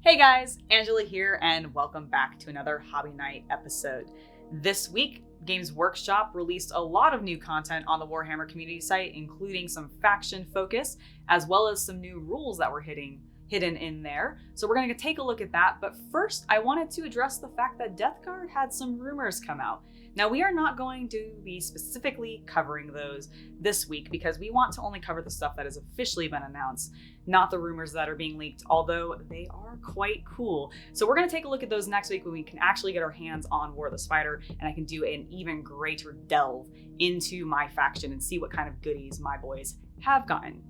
Hey guys, Angela here, and welcome back to another Hobby Night episode. This week, Games Workshop released a lot of new content on the Warhammer Community site, including some faction focus, as well as some new rules that were hidden in there. So we're going to take a look at that, but first I wanted to address the fact that Deathguard had some rumors come out. Now, we are not going to be specifically covering those this week because we want to only cover the stuff that has officially been announced, not the rumors that are being leaked, although they are quite cool. So we're going to take a look at those next week when we can actually get our hands on War of the Spider, and I can do an even greater delve into my faction and see what kind of goodies my boys have gotten.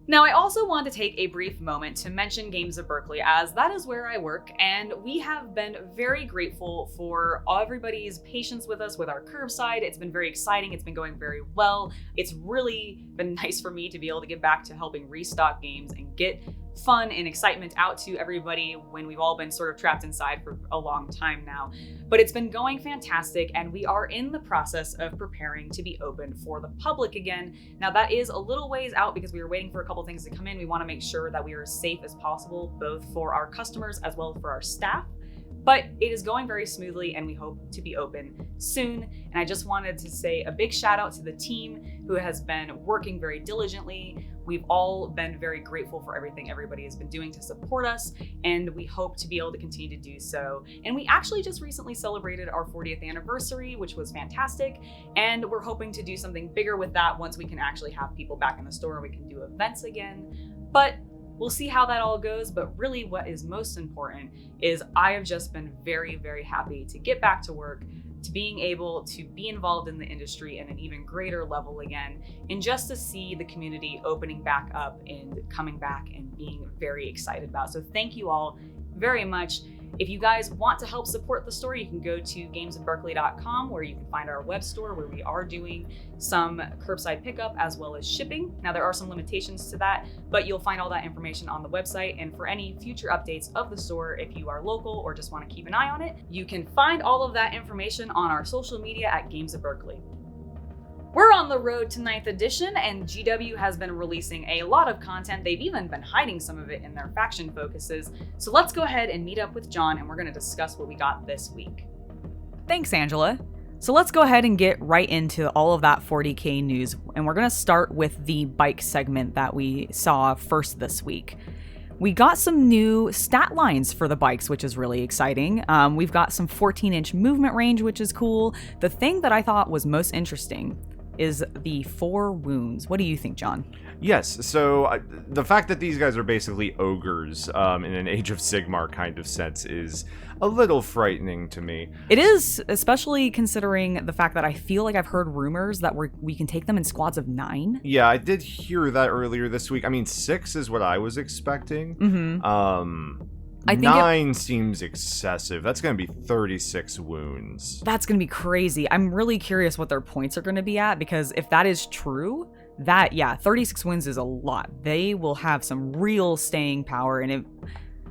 Now, I also want to take a brief moment to mention Games of Berkeley, as that is where I work, and we have been very grateful for everybody's patience with us with our curbside. It's been very exciting. It's been going very well. It's really been nice for me to be able to get back to helping restock games and get fun and excitement out to everybody when we've all been sort of trapped inside for a long time now. But it's been going fantastic, and we are in the process of preparing to be open for the public again. Now, that is a little ways out because we are waiting for a couple things to come in. We want to make sure that we are as safe as possible, both for our customers as well as for our staff. But it is going very smoothly, and we hope to be open soon. And I just wanted to say a big shout out to the team who has been working very diligently. We've all been very grateful for everything everybody has been doing to support us, and we hope to be able to continue to do so. And we actually just recently celebrated our 40th anniversary, which was fantastic. And we're hoping to do something bigger with that once we can actually have people back in the store and we can do events again. But we'll see how that all goes, but really what is most important is I have just been very, very happy to get back to work, to being able to be involved in the industry at an even greater level again, and just to see the community opening back up and coming back and being very excited about. So thank you all very much. If you guys want to help support the store, you can go to gamesofberkeley.com, where you can find our web store where we are doing some curbside pickup as well as shipping. Now, there are some limitations to that, but you'll find all that information on the website. And for any future updates of the store, if you are local or just want to keep an eye on it, you can find all of that information on our social media at Games of Berkeley. We're on the road to 9th edition, and GW has been releasing a lot of content. They've even been hiding some of it in their faction focuses. So let's go ahead and meet up with John, and we're going to discuss what we got this week. Thanks, Angela. So let's go ahead and get right into all of that 40K news, and we're going to start with the bike segment that we saw first this week. We got some new stat lines for the bikes, which is really exciting. We've got some 14-inch movement range, which is cool. The thing that I thought was most interesting is the 4 wounds. What do you think, John? Yes, so the fact that these guys are basically ogres in an Age of Sigmar kind of sense is a little frightening to me. It is, especially considering the fact that I feel like I've heard rumors that we can take them in squads of 9. Yeah, I did hear that earlier this week. I mean, 6 is what I was expecting. Mm-hmm. I think 9 seems excessive. That's going to be 36 wounds. That's going to be crazy. I'm really curious what their points are going to be at, because if that is true, 36 wounds is a lot. They will have some real staying power, and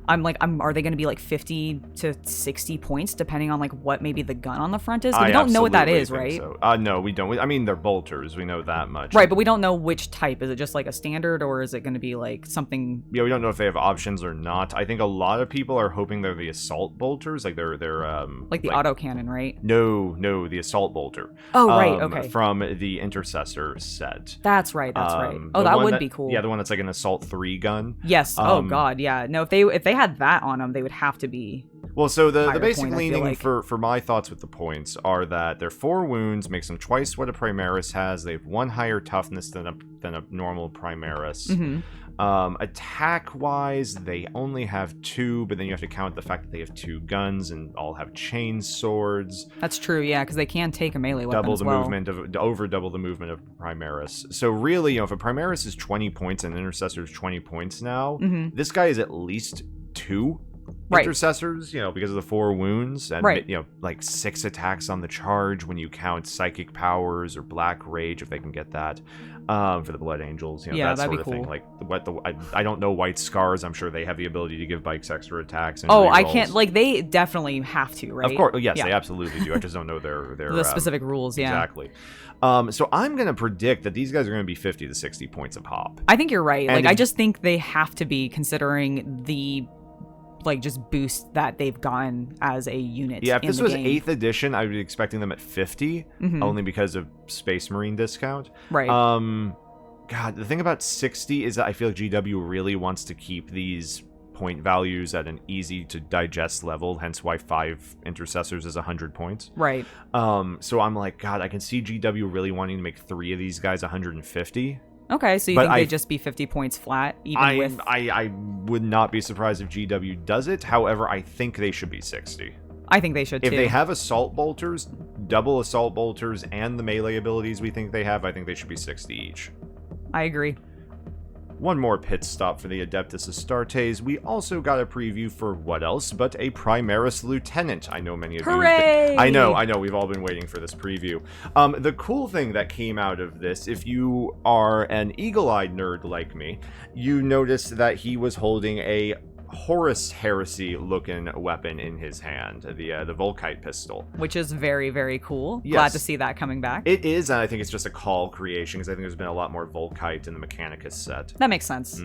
are they going to be like 50 to 60 points depending on like what maybe the gun on the front is? We don't know what that is, right? So. No, we don't. I mean, they're bolters. We know that much. Right, but we don't know which type. Is it just like a standard, or is it going to be like something? Yeah, we don't know if they have options or not. I think a lot of people are hoping they're the assault bolters, like they're like the autocannon, right? No, the assault bolter. Oh, right, okay. From the Intercessor set. That's right. Oh, that would be cool. Yeah, the one that's like an assault 3 gun. Yes. Oh God, yeah. No, if they had that on them, they would have to be. Well, so the basic leaning for my thoughts with the points are that their 4 wounds makes them twice what a Primaris has. They have 1 higher toughness than a normal Primaris. Mm-hmm. Attack-wise, they only have 2, but then you have to count the fact that they have 2 guns and all have chain swords. That's true, yeah, because they can take a melee weapon over double the movement of Primaris. So really, if a Primaris is 20 points and an Intercessor is 20 points now, this guy is at least 2 intercessors, because of the 4 wounds, and like 6 attacks on the charge when you count psychic powers or black rage if they can get that for the Blood Angels, that sort of thing. Like I don't know White Scars. I'm sure they have the ability to give bikes extra attacks. And I can't. Like they definitely have to, right? Of course, yes, they absolutely do. I just don't know their the specific rules. Yeah, exactly. So I'm gonna predict that these guys are gonna be 50 to 60 points a pop. I think you're right. And I just think they have to be, considering the like just boost that they've gotten as a unit. Yeah, if this was game. 8th edition, I would be expecting them at 50, only because of Space Marine discount. Right. God, the thing about 60 is that I feel like GW really wants to keep these point values at an easy to digest level, hence why 5 intercessors is 100 points. Right. So I'm like, God, I can see GW really wanting to make 3 of these guys 150. Okay, so you think they'd just be 50 points flat, even with... I would not be surprised if GW does it. However, I think they should be 60. I think they should, too. If they have Assault Bolters, double Assault Bolters, and the melee abilities we think they have, I think they should be 60 each. I agree. One more pit stop for the Adeptus Astartes. We also got a preview for what else but a Primaris Lieutenant. I know many of Hooray! you... I know, we've all been waiting for this preview. The cool thing that came out of this, if you are an eagle-eyed nerd like me, you noticed that he was holding a Horus Heresy looking weapon in his hand, the Volkite pistol, which is very, very cool. Yes. Glad to see that coming back. It is, and I think it's just a call creation because I think there's been a lot more Volkite in the Mechanicus set. That makes sense.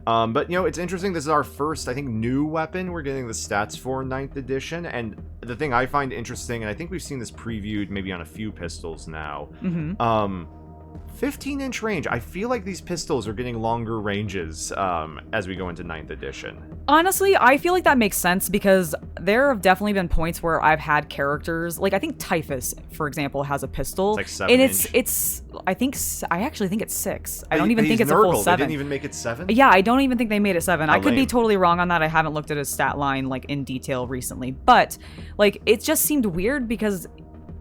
But it's interesting. This is our first, I think, new weapon we're getting the stats for in 9th edition, and the thing I find interesting, and I think we've seen this previewed maybe on a few pistols now. 15-inch range. I feel like these pistols are getting longer ranges as we go into 9th edition. Honestly, I feel like that makes sense because there have definitely been points where I've had characters, like I think Typhus, for example, has a pistol. It's like 7-inch. I actually think it's 6. I don't even think it's a full 7. They didn't even make it 7? Yeah, I don't even think they made it 7. How I could lame. be totally wrong on that. I haven't looked at his stat line like in detail recently, but like it just seemed weird because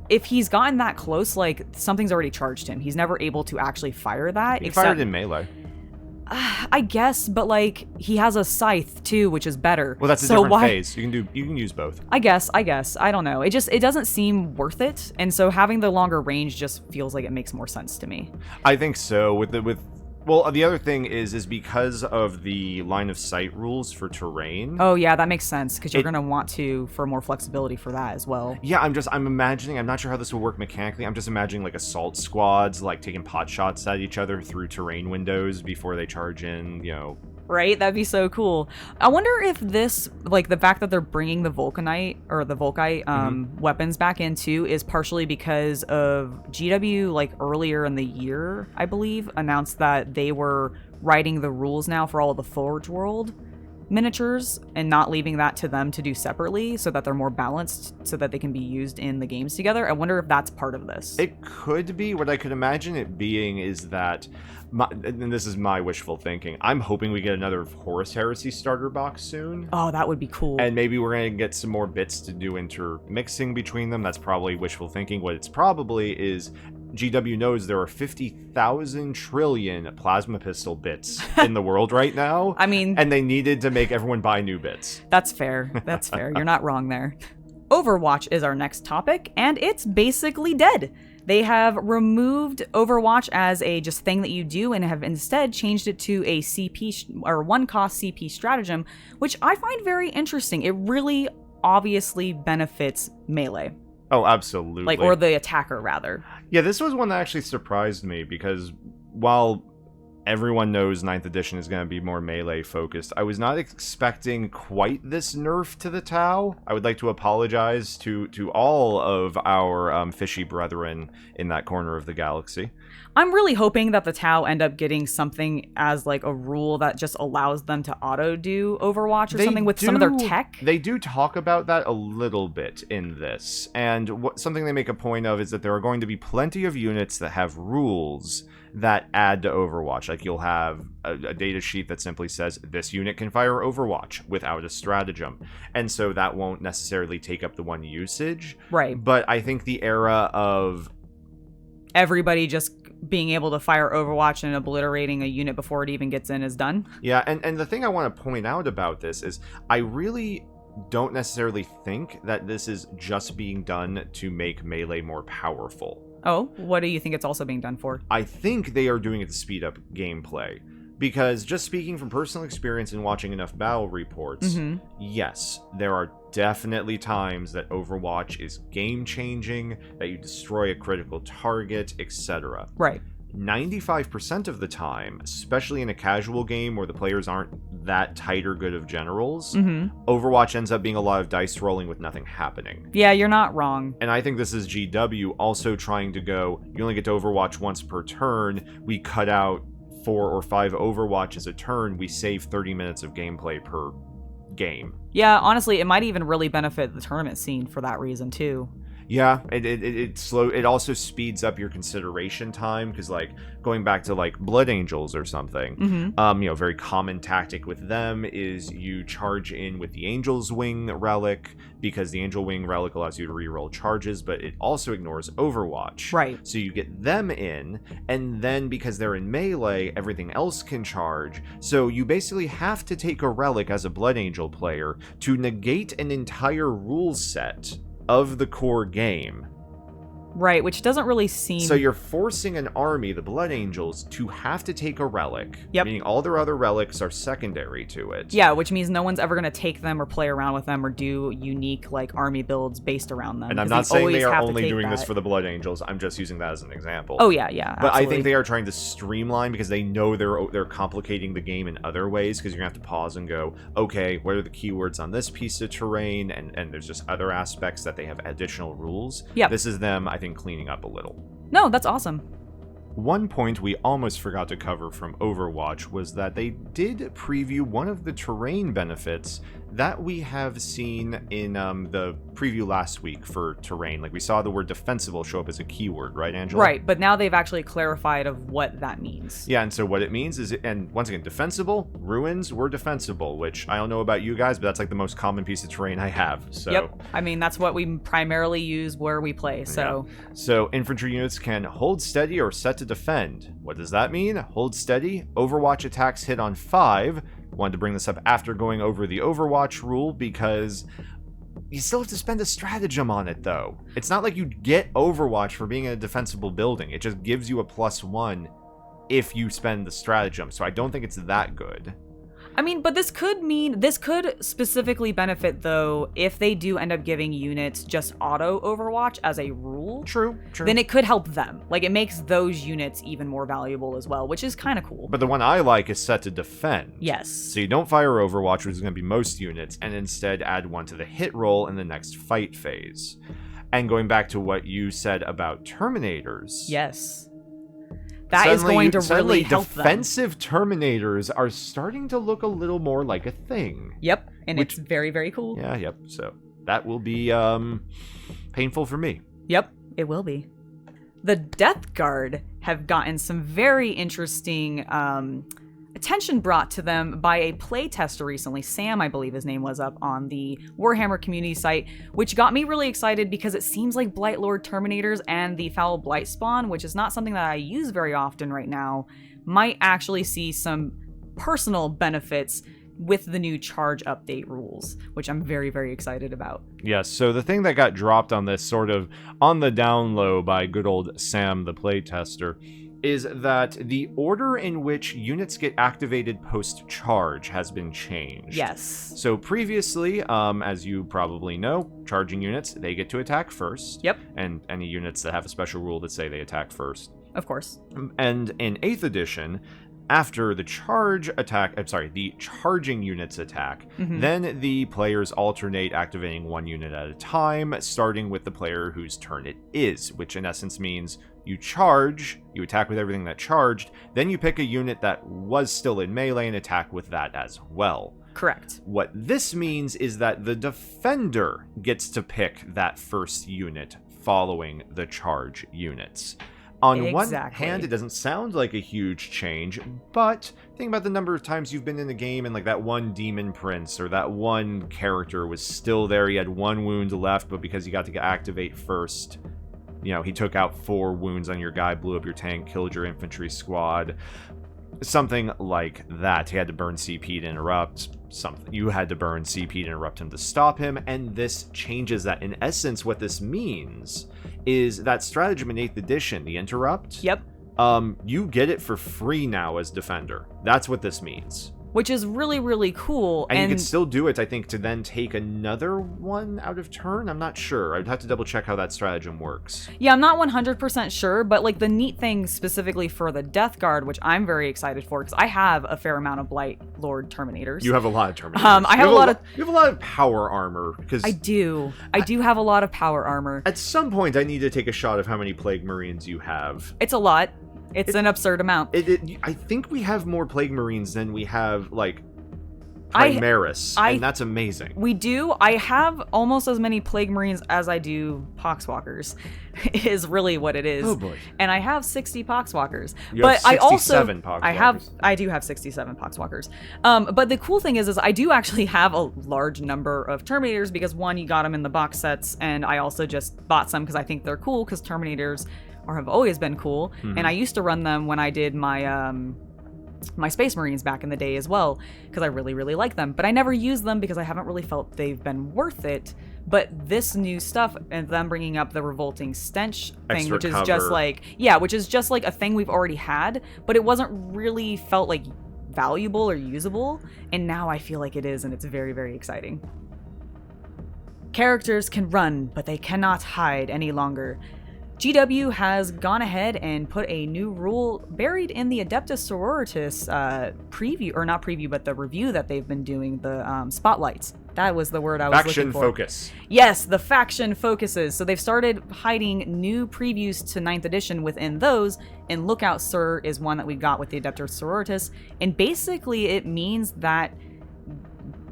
if he's gotten that close, like something's already charged him. He's never able to actually fire that. He fired in melee. I guess, but like he has a scythe too, which is better. Well, that's a different phase. You can use both. I guess. I don't know. It doesn't seem worth it, and so having the longer range just feels like it makes more sense to me. I think so. Well, the other thing is because of the line of sight rules for terrain. Oh yeah, that makes sense because you're gonna want for more flexibility for that as well. Yeah, I'm imagining. I'm not sure how this will work mechanically. I'm just imagining like assault squads like taking pot shots at each other through terrain windows before they charge in. Right? That'd be so cool. I wonder if this, like the fact that they're bringing the Volkite weapons back in too is partially because of GW, like earlier in the year, I believe, announced that they were writing the rules now for all of the Forge World miniatures and not leaving that to them to do separately so that they're more balanced so that they can be used in the games together. I wonder if that's part of this. It could be. What I could imagine it being is that, and this is my wishful thinking, I'm hoping we get another Horus Heresy starter box soon. Oh, that would be cool. And maybe we're going to get some more bits to do intermixing between them. That's probably wishful thinking. What it's probably is GW knows there are 50,000 trillion plasma pistol bits in the world right now. I mean... And they needed to make everyone buy new bits. That's fair. That's fair. You're not wrong there. Overwatch is our next topic, and it's basically dead. They have removed Overwatch as a just thing that you do and have instead changed it to a CP or one-cost CP stratagem, which I find very interesting. It really obviously benefits melee. Oh, absolutely. Or the attacker, rather. Yeah, this was one that actually surprised me because while everyone knows 9th edition is going to be more melee focused, I was not expecting quite this nerf to the Tau. I would like to apologize to all of our fishy brethren in that corner of the galaxy. I'm really hoping that the Tau end up getting something as like a rule that just allows them to auto do Overwatch or something with some of their tech. They do talk about that a little bit in this, and something they make a point of is that there are going to be plenty of units that have rules that add to Overwatch. Like you'll have a data sheet that simply says this unit can fire Overwatch without a stratagem, and so that won't necessarily take up the one usage. Right. But I think the era of everybody just being able to fire Overwatch and obliterating a unit before it even gets in is done. Yeah, and the thing I want to point out about this is I really don't necessarily think that this is just being done to make melee more powerful. Oh, what do you think it's also being done for? I think they are doing it to speed up gameplay. Because just speaking from personal experience and watching enough battle reports, yes, there are definitely times that Overwatch is game-changing, that you destroy a critical target, etc. Right. 95% of the time, especially in a casual game where the players aren't that tight or good of generals, Overwatch ends up being a lot of dice rolling with nothing happening. Yeah, you're not wrong. And I think this is GW also trying to go, you only get to Overwatch once per turn, we cut out 4 or 5 Overwatches a turn, we save 30 minutes of gameplay per game. Yeah, honestly, it might even really benefit the tournament scene for that reason, too. Yeah, it also speeds up your consideration time, because like going back to like Blood Angels or something, very common tactic with them is you charge in with the Angel's Wing relic, because the Angel Wing relic allows you to reroll charges, but it also ignores Overwatch. Right. So you get them in, and then because they're in melee, everything else can charge. So you basically have to take a relic as a Blood Angel player to negate an entire rule set of the core game. Right, which doesn't really seem... So you're forcing an army, the Blood Angels, to have to take a relic, meaning all their other relics are secondary to it. Yeah, which means no one's ever going to take them or play around with them or do unique like army builds based around them. And I'm not saying they are only doing this for the Blood Angels, I'm just using that as an example. Oh yeah, But absolutely. I think they are trying to streamline, because they know they're complicating the game in other ways, because you're going to have to pause and go, okay, what are the keywords on this piece of terrain? And there's just other aspects that they have additional rules. Yeah. This is them, I think, cleaning up a little. No, that's awesome. One point we almost forgot to cover from Overwatch was that they did preview one of the terrain benefits that we have seen in the preview last week for terrain. Like, we saw the word defensible show up as a keyword, right, Angela? Right, but now they've actually clarified of what that means. Yeah, and so what it means is, and once again, defensible, ruins were defensible, which I don't know about you guys, but that's like the most common piece of terrain I have. So. Yep, I mean, that's what we primarily use where we play, so... Yeah. So infantry units can hold steady or set to defend. What does that mean? Hold steady, Overwatch attacks hit on 5. Wanted to bring this up after going over the Overwatch rule, because you still have to spend a stratagem on it, though. It's not like you get Overwatch for being in a defensible building. It just gives you a +1 if you spend the stratagem, so I don't think it's that good. I mean, but this could specifically benefit, though, if they do end up giving units just auto Overwatch as a rule. True. Then it could help them. Like, it makes those units even more valuable as well, which is kind of cool. But the one I like is set to defend. Yes. So you don't fire Overwatch, which is going to be most units, and instead add one to the hit roll in the next fight phase. And going back to what you said about Terminators. Yes. That is going to really help them. Defensive Terminators are starting to look a little more like a thing. Yep, and it's very, very cool. Yeah, yep. So that will be painful for me. Yep, it will be. The Deathguard have gotten some very interesting attention brought to them by a playtester recently. Sam, I believe his name was, up on the Warhammer Community site, which got me really excited because it seems like Blightlord Terminators and the Foul Blight Spawn, which is not something that I use very often right now, might actually see some personal benefits with the new charge update rules, which I'm very, very excited about. Yes, so the thing that got dropped on this sort of on the down low by good old Sam, the playtester, is that the order in which units get activated post-charge has been changed. Yes. So previously, as you probably know, charging units, they get to attack first. Yep. And any units that have a special rule that say they attack first. Of course. And in 8th edition, after the the charging units attack, then the players alternate activating one unit at a time, starting with the player whose turn it is, which in essence means you charge, you attack with everything that charged, then you pick a unit that was still in melee and attack with that as well. Correct. What this means is that the defender gets to pick that first unit following the charge units. On one hand, it doesn't sound like a huge change, but think about the number of times you've been in the game and like that one demon prince or that one character was still there, he had 1 wound left, but because he got to activate first, you know, he took out 4 wounds on your guy, blew up your tank, killed your infantry squad. Something like that. He had to burn CP to interrupt. You had to burn CP to interrupt him to stop him, and this changes that. In essence, what this means is that stratagem in 8th edition, the interrupt. Yep. You get it for free now as defender. That's what this means. which is really, really cool. And you can still do it, I think, to then take another one out of turn. I'm not sure. I'd have to double check how that stratagem works. Yeah, I'm not 100% sure, but like the neat thing specifically for the Deathguard, which I'm very excited for, because I have a fair amount of Blight Lord Terminators. You have a lot of Terminators. I have a lot of... You have a lot of power armor. Because I do have a lot of power armor. At some point, I need to take a shot of how many Plague Marines you have. It's a lot. It's an absurd amount. I think we have more Plague Marines than we have, like, Primaris, and that's amazing. We do. I have almost as many Plague Marines as I do Poxwalkers, is really what it is. Oh boy. And I have 60 Poxwalkers. But I also I do have 67 Poxwalkers. But the cool thing is I do actually have a large number of Terminators because one, you got them in the box sets, and I also just bought some because I think they're cool because Terminators have always been cool. Mm-hmm. And I used to run them when I did my my Space Marines back in the day as well, because I really, really like them. But I never used them because I haven't really felt they've been worth it. But this new stuff and them bringing up the Revolting Stench thing, which is just like, which is just like a thing we've already had, but it wasn't really felt like valuable or usable. And now I feel like it is, and it's very, very exciting. Characters can run, but they cannot hide any longer. GW has gone ahead and put a new rule buried in the Adeptus Sororitas the review that they've been doing, the spotlights. That was the word I was looking for. Faction focus. Yes, the faction focuses. So they've started hiding new previews to 9th edition within those, and Lookout Sir is one that we got with the Adeptus Sororitas. And basically it means that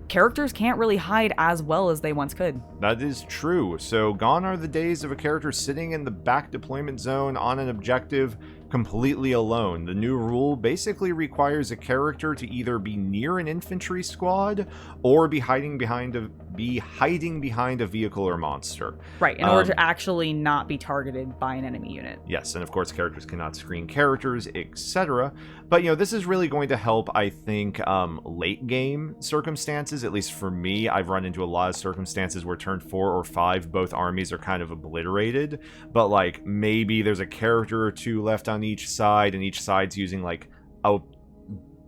characters can't really hide as well as they once could. That is true. So gone are the days of a character sitting in the back deployment zone on an objective completely alone. The new rule basically requires a character to either be near an infantry squad or be hiding behind a vehicle or monster. Right, in order to actually not be targeted by an enemy unit. Yes, and of course characters cannot screen characters, etc. But, this is really going to help, I think, late game circumstances. At least for me, I've run into a lot of circumstances where turn 4 or 5, both armies are kind of obliterated. But, like, maybe there's a character or two left on each side, and each side's using, like, a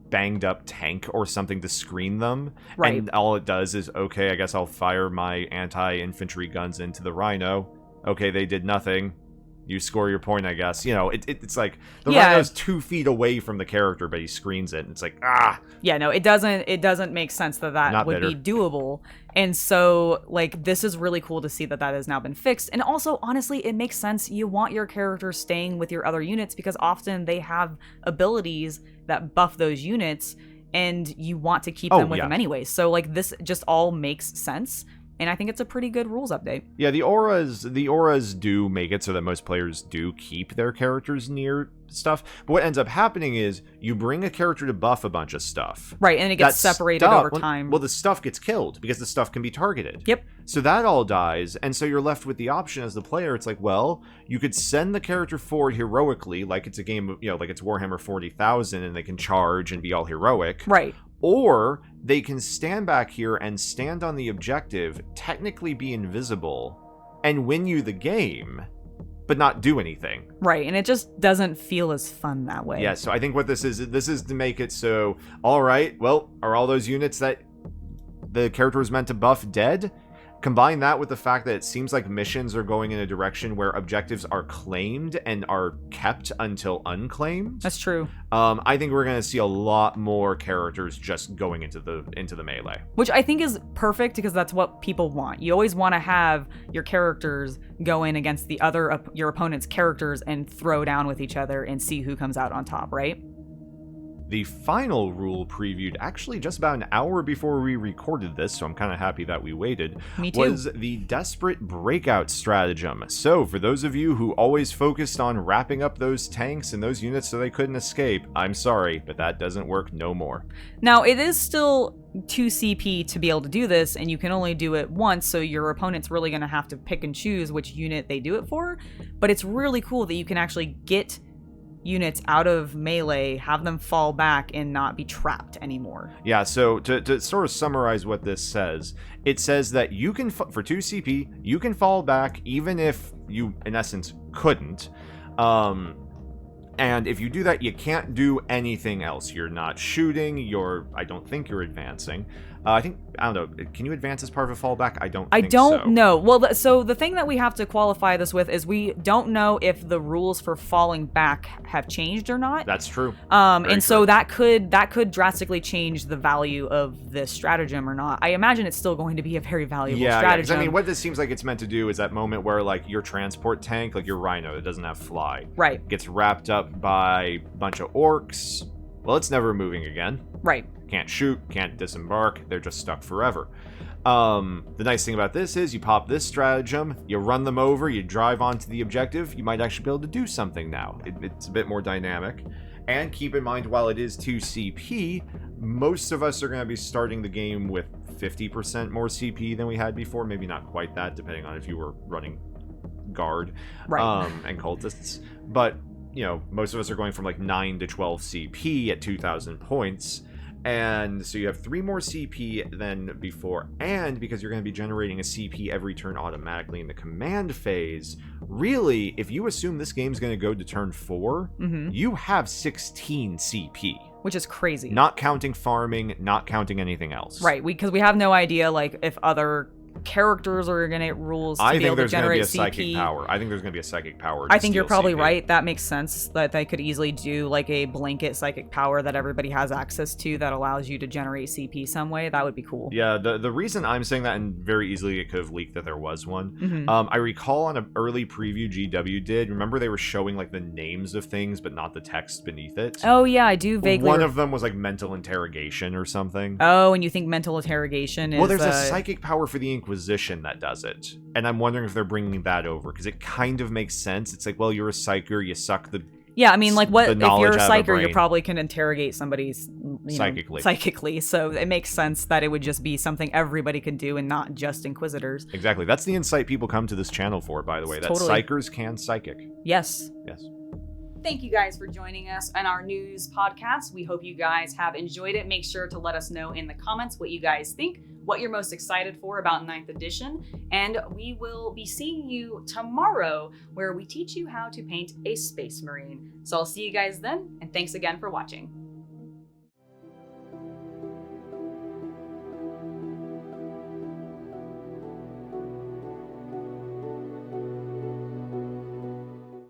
banged up tank or something to screen them. Right. And all it does is, okay, I guess I'll fire my anti-infantry guns into the Rhino. Okay, they did nothing. You score your point, I guess. It's like the Rhino's 2 feet away from the character, but he screens it. And it's like, Yeah, no, it doesn't make sense that would be doable. And so, like, this is really cool to see that has now been fixed. And also, honestly, it makes sense. You want your characters staying with your other units because often they have abilities that buff those units, and you want to keep them with them anyway. So, like, this just all makes sense. And I think it's a pretty good rules update. Yeah, the auras do make it so that most players do keep their characters near stuff. But what ends up happening is you bring a character to buff a bunch of stuff. Right, and it gets separated over time. Well, the stuff gets killed because the stuff can be targeted. Yep. So that all dies, and so you're left with the option as the player. It's like, well, you could send the character forward heroically, like it's a game of, like it's Warhammer 40,000, and they can charge and be all heroic. Right. Or they can stand back here and stand on the objective, technically be invisible, and win you the game, but not do anything. Right, and it just doesn't feel as fun that way. Yeah, so I think what this is to make it so, all right, well, are all those units that the character was meant to buff dead? Combine that with the fact that it seems like missions are going in a direction where objectives are claimed and are kept until unclaimed. That's true. I think we're going to see a lot more characters just going into the melee. Which I think is perfect because that's what people want. You always want to have your characters go in against your opponent's characters and throw down with each other and see who comes out on top, right? The final rule previewed actually just about an hour before we recorded this, so I'm kind of happy that we waited. Me too. Was the Desperate Breakout stratagem. So for those of you who always focused on wrapping up those tanks and those units so they couldn't escape, I'm sorry, but that doesn't work no more. Now, it is still 2 CP to be able to do this, and you can only do it once, so your opponent's really going to have to pick and choose which unit they do it for, but it's really cool that you can actually get units out of melee, have them fall back, and not be trapped anymore. Yeah, so to sort of summarize what this says, it says that you can, for 2 CP, you can fall back even if you, in essence, couldn't. And if you do that, you can't do anything else. You're not shooting, I don't think you're advancing. I don't know, can you advance as part of a fallback? I don't know. Well, so the thing that we have to qualify this with is we don't know if the rules for falling back have changed or not. That's true. So that could drastically change the value of this stratagem or not. I imagine it's still going to be a very valuable stratagem. Yeah, I mean, what this seems like it's meant to do is that moment where, like, your transport tank, like your Rhino that doesn't have fly, right, gets wrapped up by a bunch of orcs. Well, it's never moving again. Right. Can't shoot, can't disembark, they're just stuck forever. The nice thing about this is you pop this stratagem, you run them over, you drive onto the objective, you might actually be able to do something now. It's a bit more dynamic. And keep in mind, while it is 2 CP, most of us are going to be starting the game with 50% more CP than we had before. Maybe not quite that, depending on if you were running guard, right, and cultists. But, you know, most of us are going from like 9 to 12 CP at 2,000 points. And so you have 3 more CP than before, and because you're going to be generating a CP every turn automatically in the command phase, really, if you assume this game's going to go to turn 4, you have 16 CP. Which is crazy. Not counting farming, not counting anything else. Right, because we have no idea, like, if other characters are going to get rules to be able to generate CP. I think there's going to be a psychic power. I think you're probably right. That makes sense that they could easily do like a blanket psychic power that everybody has access to that allows you to generate CP some way. That would be cool. Yeah, the reason I'm saying that, and very easily it could have leaked that there was one. I recall on an early preview GW did, remember they were showing like the names of things but not the text beneath it? Oh yeah, I do vaguely. One of them was like mental interrogation or something. Oh, and you think mental interrogation is... Well, there's a psychic power for the Inquisition that does it, and I'm wondering if they're bringing that over, because it kind of makes sense. It's like, well, you're a psyker, you suck the... Yeah, I mean, like, what if you're a psyker, you probably can interrogate somebody's psychically, so it makes sense that it would just be something everybody could do and not just Inquisitors. Exactly. That's the insight people come to this channel for, by the way, that psychers can psychic. Yes. Thank you guys for joining us on our news podcast. We hope you guys have enjoyed it. Make sure to let us know in the comments what you guys think, what you're most excited for about 9th edition, and we will be seeing you tomorrow where we teach you how to paint a Space Marine. So I'll see you guys then, and thanks again for watching.